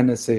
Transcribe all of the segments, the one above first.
NSA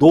2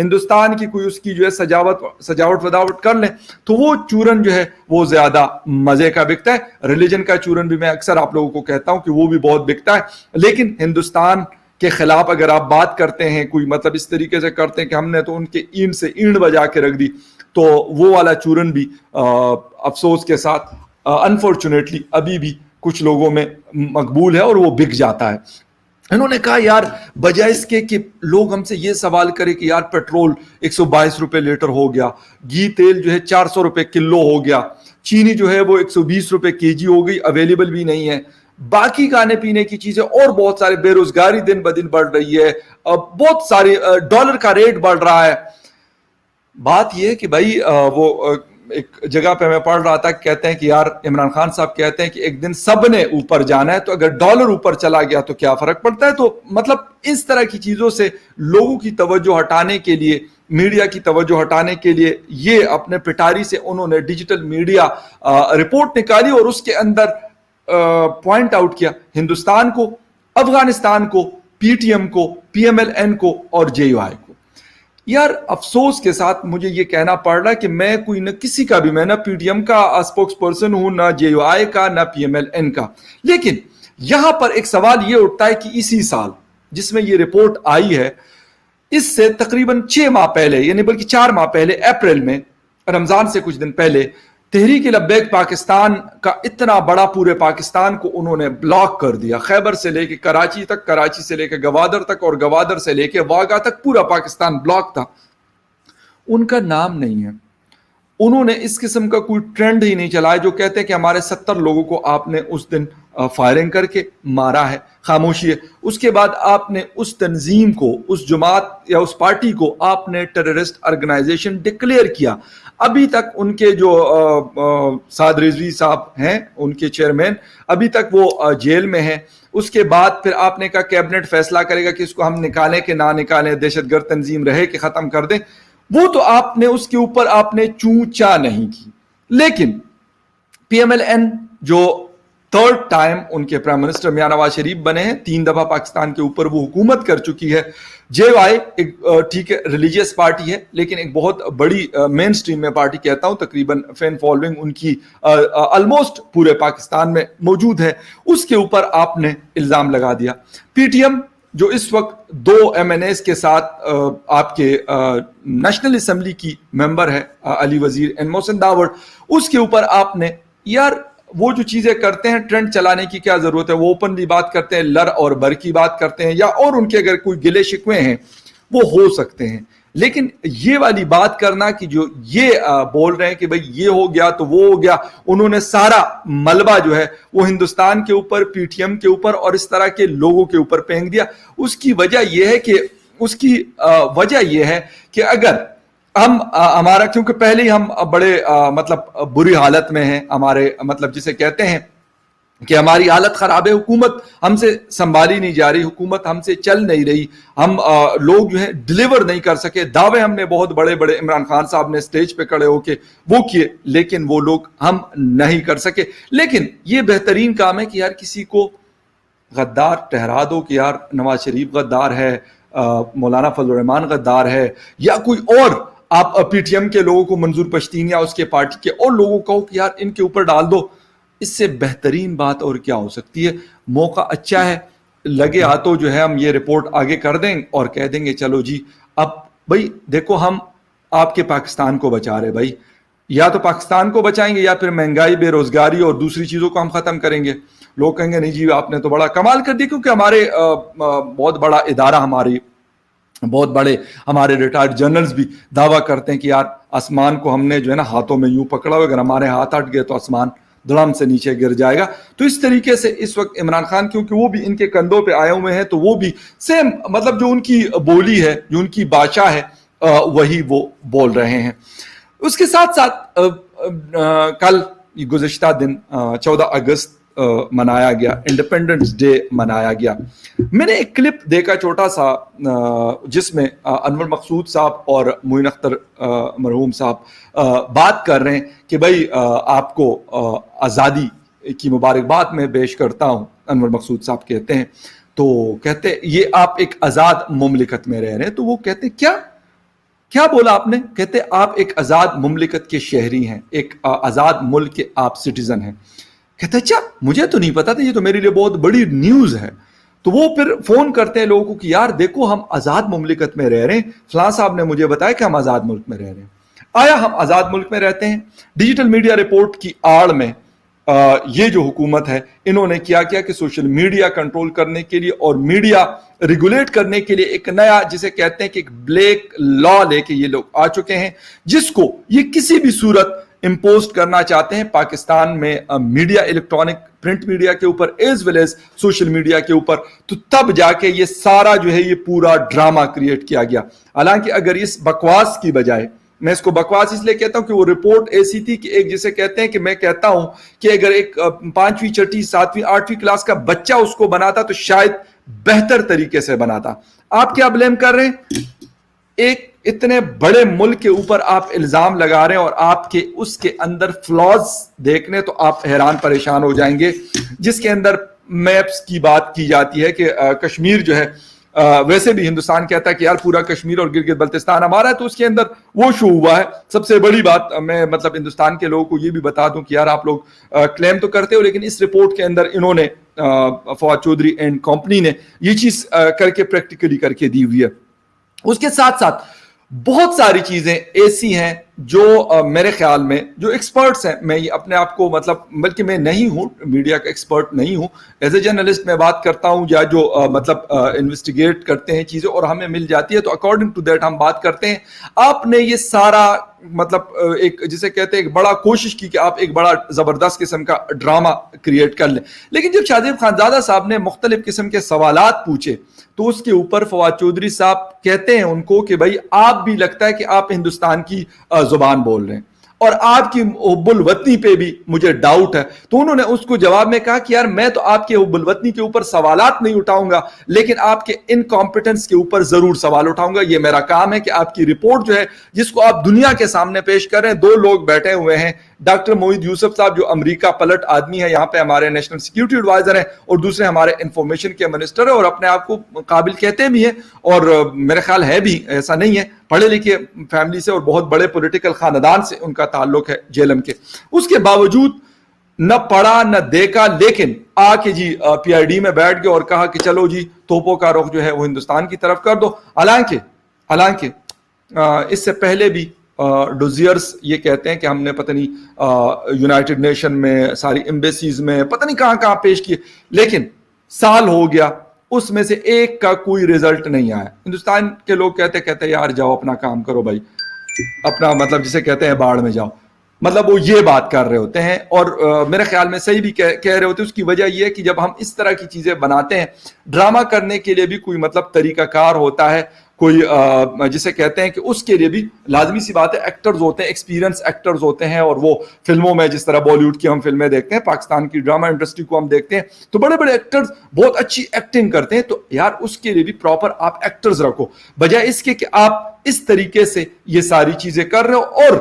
Hindustan کی کوئی اس کی جو ہے سجاوٹ وداوٹ کر لیں تو وہ چورن جو ہے وہ زیادہ مزے کا بکتا ہے. ریلیجن کا چورن بھی میں اکثر آپ لوگوں کو کہتا ہوں کہ وہ بھی بہت بکتا ہے, لیکن ہندوستان کے خلاف اگر آپ بات کرتے ہیں, کوئی مطلب اس طریقے سے کرتے ہیں کہ ہم نے تو ان کے اینٹ سے اینٹ بجا کے رکھ دی, تو وہ والا چورن بھی افسوس کے ساتھ انفارچونیٹلی ابھی بھی کچھ لوگوں میں مقبول ہے اور وہ بک جاتا ہے. انہوں نے کہا یار بجائے اس کے کہ لوگ ہم سے یہ سوال کرے کہ یار پیٹرول 122 روپے لیٹر ہو گیا, گھی تیل جو ہے 400 روپے کلو ہو گیا, چینی جو ہے وہ 120 روپے کے جی ہو گئی, اویلیبل بھی نہیں ہے, باقی کھانے پینے کی چیزیں اور بہت سارے, بے روزگاری دن بدن بڑھ رہی ہے, بہت ساری, ڈالر کا ریٹ بڑھ رہا ہے. بات یہ ہے کہ بھائی وہ ایک جگہ پہ میں پڑھ رہا تھا, کہتے ہیں کہ یار عمران خان صاحب کہتے ہیں کہ ایک دن سب نے اوپر جانا ہے, تو اگر ڈالر اوپر چلا گیا تو کیا فرق پڑتا ہے. تو مطلب اس طرح کی چیزوں سے لوگوں کی توجہ ہٹانے کے لیے, میڈیا کی توجہ ہٹانے کے لیے یہ اپنے پٹاری سے انہوں نے ڈیجیٹل میڈیا رپورٹ نکالی اور اس کے اندر پوائنٹ آؤٹ کیا ہندوستان کو, افغانستان کو, پی ٹی ایم کو, پی ایم ایل این کو اور جے یو آئی کو. یار افسوس کے ساتھ مجھے یہ کہنا پڑ رہا ہے کہ میں کوئی نہ کسی کا بھی, میں نہ پی ٹی ایم کا اسپوکس پرسن ہوں, نہ جے یو آئی کا, نہ پی ایم ایل این کا, لیکن یہاں پر ایک سوال یہ اٹھتا ہے کہ اسی سال جس میں یہ رپورٹ آئی ہے, اس سے تقریباً 6 ماہ پہلے, یعنی بلکہ 4 ماہ پہلے, اپریل میں, رمضان سے کچھ دن پہلے, تحریک لبیک پاکستان کا اتنا بڑا پورے پاکستان کو انہوں نے بلاک کر دیا, خیبر سے لے کے کراچی تک, کراچی سے لے کے گوادر تک, اور گوادر سے لے کے واگا تک پورا پاکستان بلاک تھا. ان کا نام نہیں ہے, انہوں نے اس قسم کا کوئی ٹرینڈ ہی نہیں چلایا جو کہتے ہیں کہ ہمارے 70 لوگوں کو آپ نے اس دن فائرنگ کر کے مارا ہے, خاموشی ہے. اس کے بعد آپ نے اس تنظیم کو, اس جماعت یا اس پارٹی کو آپ نے ٹیررسٹ آرگنائزیشن ڈکلیئر کیا. ابھی تک ان کے جو سعد رضوی صاحب ہیں, ان کے چیئرمین, ابھی تک وہ جیل میں ہیں. اس کے بعد پھر آپ نے کہا کیبنٹ فیصلہ کرے گا کہ اس کو ہم نکالیں کہ نہ نکالیں, دہشت گرد تنظیم رہے کہ ختم کر دیں. وہ تو آپ نے اس کے اوپر آپ نے چوں چا نہیں کی. لیکن پی ایم ایل این جو 3rd ٹائم ان کے پرائم منسٹر میاں نواز شریف بنے ہیں, 3 دفعہ پاکستان کے اوپر وہ حکومت کر چکی ہے. جے وائی ایک ٹھیک ہے ریلیجیس پارٹی ہے, لیکن ایک بہت بڑی مین سٹریم میں پارٹی کہتا ہوں, تقریباً فین فالوئنگ ان کی آلموسٹ پورے پاکستان میں موجود ہے. اس کے اوپر آپ نے الزام لگا دیا. پی ٹی ایم جو اس وقت 2 ایم این ایز کے ساتھ آپ کے نیشنل اسمبلی کی ممبر ہے علی وزیر اینڈ محسن داوڑ, اس کے اوپر آپ نے, یار وہ جو چیزیں کرتے ہیں ٹرینڈ چلانے کی کیا ضرورت ہے, وہ اوپنلی بات کرتے ہیں, لر اور بر کی بات کرتے ہیں, یا اور ان کے اگر کوئی گلے شکوے ہیں وہ ہو سکتے ہیں, لیکن یہ والی بات کرنا کہ جو یہ بول رہے ہیں کہ بھئی یہ ہو گیا تو وہ ہو گیا, انہوں نے سارا ملبہ جو ہے وہ ہندوستان کے اوپر, پی ٹی ایم کے اوپر اور اس طرح کے لوگوں کے اوپر پھینک دیا. اس کی وجہ یہ ہے کہ اگر ہم ہمارا, کیونکہ پہلے ہی ہم بڑے مطلب بری حالت میں ہیں, ہمارے مطلب جسے کہتے ہیں کہ ہماری حالت خراب ہے, حکومت ہم سے سنبھالی نہیں جا رہی, حکومت ہم سے چل نہیں رہی, ہم لوگ جو ہیں ڈیلیور نہیں کر سکے. دعوے ہم نے بہت بڑے بڑے, عمران خان صاحب نے اسٹیج پہ کھڑے ہو کے وہ کیے, لیکن وہ لوگ ہم نہیں کر سکے. لیکن یہ بہترین کام ہے کہ یار کسی کو غدار ٹہرا دو کہ یار نواز شریف غدار ہے, مولانا فضل الرحمان غدار ہے, یا کوئی اور آپ پی ٹی ایم کے لوگوں کو, منظور پشتین یا اس کے پارٹی کے اور لوگوں کو کہ یار ان کے اوپر ڈال دو. اس سے بہترین بات اور کیا ہو سکتی ہے؟ موقع اچھا ہے, لگے ہاتھوں جو ہے ہم یہ رپورٹ آگے کر دیں اور کہہ دیں گے چلو جی اب بھائی دیکھو ہم آپ کے پاکستان کو بچا رہے. بھائی یا تو پاکستان کو بچائیں گے یا پھر مہنگائی, بے روزگاری اور دوسری چیزوں کو ہم ختم کریں گے. لوگ کہیں گے نہیں جی آپ نے تو بڑا کمال کر دیا, کیونکہ ہمارے بہت بڑا ادارہ, بہت بڑے ہمارے ریٹائرڈ جنرلز بھی دعویٰ کرتے ہیں کہ یار آسمان کو ہم نے جو ہے نا ہاتھوں میں یوں پکڑا ہوا, اگر ہمارے ہاتھ ہٹ گئے تو آسمان دھڑام سے نیچے گر جائے گا. تو اس طریقے سے اس وقت عمران خان, کیونکہ وہ بھی ان کے کندھوں پہ آئے ہوئے ہیں, تو وہ بھی سیم مطلب جو ان کی بولی ہے, جو ان کی بادشاہ ہے, وہی وہ بول رہے ہیں. اس کے ساتھ ساتھ کل گزشتہ دن 14 اگست منایا گیا, انڈیپینڈنس ڈے منایا گیا. میں نے ایک کلپ دیکھا چھوٹا سا, جس میں انور مقصود صاحب اور معین اختر مرحوم صاحب بات کر رہے ہیں کہ بھائی آپ کو آزادی کی مبارکباد میں پیش کرتا ہوں. انور مقصود صاحب کہتے ہیں, تو کہتے یہ آپ ایک آزاد مملکت میں رہ رہے ہیں. تو وہ کہتے کیا کیا بولا آپ نے؟ کہتے آپ ایک آزاد مملکت کے شہری ہیں، ایک آزاد ملک کے آپ سٹیزن ہیں. کہتے اچھا مجھے تو نہیں پتا تھا، یہ تو میرے لیے بہت بڑی نیوز ہے. تو وہ پھر فون کرتے ہیں لوگوں کو کہ یار دیکھو ہم آزاد مملکت میں رہ رہے ہیں، فلاں صاحب نے مجھے بتایا کہ ہم آزاد ملک میں رہ رہے ہیں. آیا ہم آزاد ملک میں رہتے ہیں؟ ڈیجیٹل میڈیا رپورٹ کی آڑ میں یہ جو حکومت ہے انہوں نے کیا کہ سوشل میڈیا کنٹرول کرنے کے لیے اور میڈیا ریگولیٹ کرنے کے لیے ایک نیا جسے کہتے ہیں کہ ایک بلیک لا لے کے یہ لوگ آ چکے ہیں، جس کو یہ کسی بھی صورت امپوز کرنا چاہتے ہیں پاکستان میں میڈیا، الیکٹرانک پرنٹ میڈیا کے اوپر as well as social media کے اوپر. تو تب جا کے یہ سارا جو ہے یہ پورا ڈرامہ کریٹ کیا گیا. حالانکہ اگر اس بکواس کی بجائے، میں اس کو بکواس اس لیے کہتا ہوں کہ وہ رپورٹ ایسی تھی کہ ایک جسے کہتے ہیں کہ میں کہتا ہوں کہ اگر ایک 5ویں 6ٹھی 7ویں 8ویں کلاس کا بچہ اس کو بناتا تو شاید بہتر طریقے سے بناتا. آپ کیا بلیم کر رہے ہیں؟ ایک اتنے بڑے ملک کے اوپر آپ الزام لگا رہے ہیں اور آپ کے اس کے اندر فلاز دیکھنے تو آپ حیران پریشان ہو جائیں گے. جس کے اندر میپس کی بات کی جاتی ہے کہ کشمیر جو ہے ویسے بھی ہندوستان کہتا ہے کہ یار پورا کشمیر اور گلگت بلتستان ہمارا ہے، تو اس کے اندر وہ شو ہوا ہے. سب سے بڑی بات میں مطلب ہندوستان کے لوگوں کو یہ بھی بتا دوں کہ یار آپ لوگ کلیم تو کرتے ہو، لیکن اس رپورٹ کے اندر انہوں نے فواد چودھری اینڈ کمپنی نے یہ چیز کر کے پریکٹیکلی کر کے دی ہوئی ہے. اس کے ساتھ ساتھ بہت ساری چیزیں ایسی ہیں جو میرے خیال میں جو ایکسپرٹس ہیں، میں یہ اپنے آپ کو مطلب بلکہ میں نہیں ہوں میڈیا کا ایکسپرٹ نہیں ہوں، ایز اے جرنلسٹ میں بات کرتا ہوں یا جو مطلب انویسٹیگیٹ کرتے ہیں چیزیں اور ہمیں مل جاتی ہے تو اکارڈنگ ٹو دیٹ ہم بات کرتے ہیں. آپ نے یہ سارا مطلب ایک جسے کہتے ہیں ایک بڑا کوشش کی کہ آپ ایک بڑا زبردست قسم کا ڈرامہ کریٹ کر لیں، لیکن جب شاہزیب خانزادہ صاحب نے مختلف قسم کے سوالات پوچھے تو اس کے اوپر فواد چودھری صاحب کہتے ہیں ان کو کہ بھائی آپ بھی لگتا ہے کہ آپ ہندوستان کی زبان بول رہے ہیں اور آپ کی حب الوطنی پہ بھی مجھے ڈاؤٹ ہے. تو انہوں نے اس کو جواب میں کہا کہ یار میں تو آپ کے حب الوطنی کے اوپر سوالات نہیں اٹھاؤں گا، لیکن آپ کے انکمپیٹنس کے اوپر ضرور سوال اٹھاؤں گا. یہ میرا کام ہے کہ آپ کی رپورٹ جو ہے جس کو آپ دنیا کے سامنے پیش کر رہے ہیں. 2 لوگ بیٹھے ہوئے ہیں، ڈاکٹر موحید یوسف صاحب جو امریکہ پلٹ آدمی ہے، یہاں پہ ہمارے نیشنل سیکیورٹی ایڈوائزر ہیں، اور دوسرے ہمارے انفارمیشن کے منسٹر ہیں اور اپنے آپ کو قابل کہتے بھی ہیں اور میرے خیال ہے بھی، ایسا نہیں ہے، پڑھے لکھے فیملی سے اور بہت بڑے پولیٹیکل خاندان سے ان کا تعلق ہے جیلم کے. اس کے باوجود نہ پڑھا نہ دیکھا، لیکن آ کے جی پی آئی ڈی میں بیٹھ گئے اور کہا کہ چلو جی توپوں کا رخ جو ہے وہ ہندوستان کی طرف کر دو. حالانکہ اس سے پہلے بھی ڈوزیئرز یہ کہتے ہیں کہ ہم نے پتہ نہیں یونائٹڈ نیشن میں ساری ایمبیسیز میں پتہ نہیں کہاں کہاں پیش کیے، لیکن سال ہو گیا اس میں سے ایک کا کوئی رزلٹ نہیں آیا. ہندوستان کے لوگ کہتے یار جاؤ اپنا کام کرو بھائی، اپنا مطلب جسے کہتے ہیں باڑ میں جاؤ، مطلب وہ یہ بات کر رہے ہوتے ہیں اور میرے خیال میں صحیح بھی کہہ رہے ہوتے ہیں. اس کی وجہ یہ ہے کہ جب ہم اس طرح کی چیزیں بناتے ہیں، ڈرامہ کرنے کے لیے بھی کوئی مطلب طریقہ کار ہوتا ہے، کوئی جسے کہتے ہیں کہ اس کے لیے بھی لازمی سی بات ہے ایکٹرز ہوتے ہیں، ایکسپیرینس ایکٹرز ہوتے ہیں، اور وہ فلموں میں جس طرح بالی ووڈ کی ہم فلمیں دیکھتے ہیں، پاکستان کی ڈرامہ انڈسٹری کو ہم دیکھتے ہیں تو بڑے بڑے ایکٹرز بہت اچھی ایکٹنگ کرتے ہیں. تو یار اس کے لیے بھی پراپر آپ ایکٹرز رکھو، بجائے اس کے کہ آپ اس طریقے سے یہ ساری چیزیں کر رہے ہو اور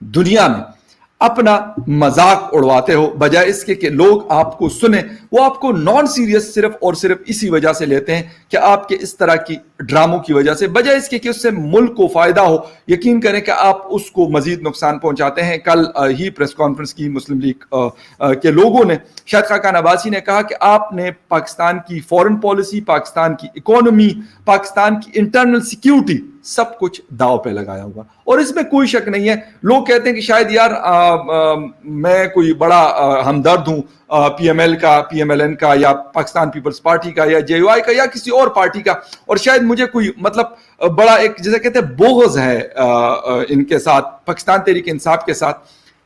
دنیا میں اپنا مذاق اڑواتے ہو، بجائے اس کے کہ لوگ آپ کو سنیں. وہ آپ کو نان سیریس صرف اور صرف اسی وجہ سے لیتے ہیں کہ آپ کے اس طرح کی ڈراموں کی وجہ سے، بجائے اس کے کہ اس سے ملک کو فائدہ ہو. یقین کریں کہ آپ اس کو مزید نقصان پہنچاتے ہیں. کل ہی پریس کانفرنس کی مسلم لیگ کے لوگوں نے، شاہد خاقان عباسی نے کہا کہ آپ نے پاکستان کی فورن پالیسی، پاکستان کی اکانومی، پاکستان کی انٹرنل سیکیورٹی سب کچھ داؤ پہ لگایا ہوا، اور اس میں کوئی شک نہیں ہے. لوگ کہتے ہیں کہ شاید یار میں کوئی بڑا ہمدرد ہوں پی ایم ایل کا، پی ایم ایل این کا، یا پاکستان پیپلز پارٹی کا، یا جے یو آئی کا، یا کسی اور پارٹی کا، اور شاید مجھے کوئی مطلب بڑا ایک جیسے کہتے ہیں بغض ہے ان کے ساتھ، پاکستان تحریک انصاف کے ساتھ.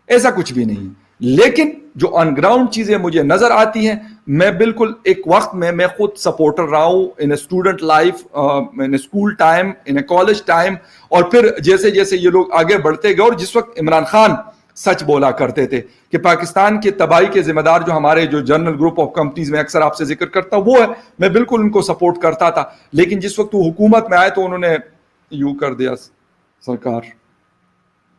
ایسا کچھ بھی نہیں ہے. لیکن جو آن گراؤنڈ چیزیں مجھے نظر آتی ہیں، میں بالکل ایک وقت میں خود سپورٹر رہا ہوں in student life, in school time, in college time, اور پھر جیسے جیسے یہ لوگ آگے بڑھتے گئے، اور جس وقت عمران خان سچ بولا کرتے تھے کہ پاکستان کے تباہی کے ذمہ دار جو ہمارے جو جنرل گروپ آف کمپنیز میں اکثر آپ سے ذکر کرتا وہ ہے، میں بالکل ان کو سپورٹ کرتا تھا. لیکن جس وقت وہ حکومت میں آئے تو انہوں نے یوں کر دیا سرکار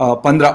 15